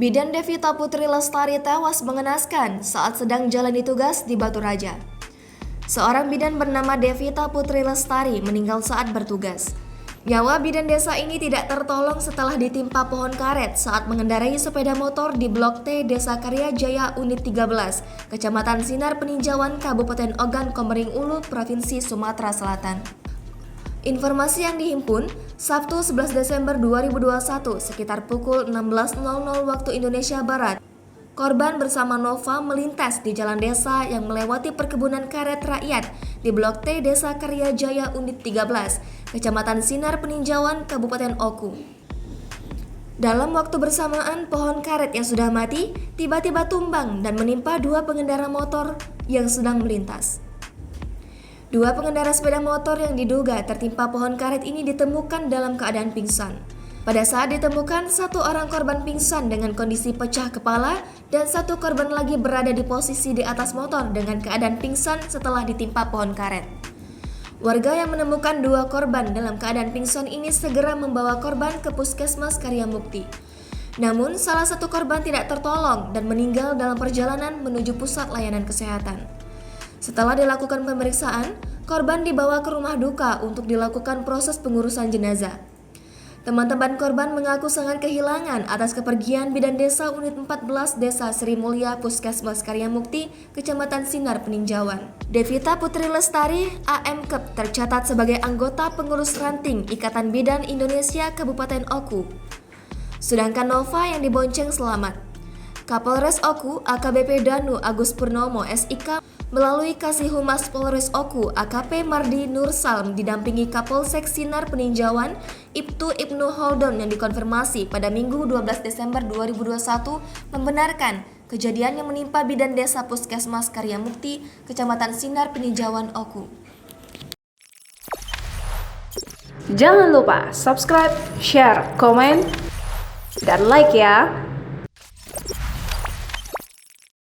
Bidan Devita Putri Lestari tewas mengenaskan saat sedang jalani tugas di Batu Raja. Seorang bidan bernama Devita Putri Lestari meninggal saat bertugas. Nyawa bidan desa ini tidak tertolong setelah ditimpa pohon karet saat mengendarai sepeda motor di Blok T Desa Karya Jaya Unit 13, Kecamatan Sinar Peninjauan, Kabupaten Ogan Komering Ulu, Provinsi Sumatera Selatan. Informasi yang dihimpun, Sabtu 11 Desember 2021 sekitar pukul 16.00 waktu Indonesia Barat, korban bersama Nova melintas di jalan desa yang melewati perkebunan karet rakyat di Blok T Desa Karya Jaya Unit 13, Kecamatan Sinar Peninjauan, Kabupaten Oku. Dalam waktu bersamaan, pohon karet yang sudah mati tiba-tiba tumbang dan menimpa dua pengendara motor yang sedang melintas. Dua pengendara sepeda motor yang diduga tertimpa pohon karet ini ditemukan dalam keadaan pingsan. Pada saat ditemukan, satu orang korban pingsan dengan kondisi pecah kepala dan satu korban lagi berada di posisi di atas motor dengan keadaan pingsan setelah ditimpa pohon karet. Warga yang menemukan dua korban dalam keadaan pingsan ini segera membawa korban ke Puskesmas Karya Mukti. Namun, salah satu korban tidak tertolong dan meninggal dalam perjalanan menuju pusat layanan kesehatan. Setelah dilakukan pemeriksaan, korban dibawa ke rumah duka untuk dilakukan proses pengurusan jenazah. Teman-teman korban mengaku sangat kehilangan atas kepergian bidan desa unit 14 Desa Sri Mulya Puskesmas Karya Mukti, Kecamatan Sinar Peninjauan. Devita Putri Lestari AMKEP tercatat sebagai anggota pengurus ranting Ikatan Bidan Indonesia Kabupaten Oku. Sedangkan Nova yang dibonceng selamat. Kapolres Oku AKBP Danu Agus Purnomo SIK melalui Kasih Humas Polres Oku AKP Mardi Nursalm didampingi Kapolsek Sinar Peninjauan Ibnu Holdon yang dikonfirmasi pada Minggu 12 Desember 2021 membenarkan kejadian yang menimpa bidan desa Puskesmas Karya Mukti, Kecamatan Sinar Peninjauan Oku. Jangan lupa subscribe, share, komen, dan like ya.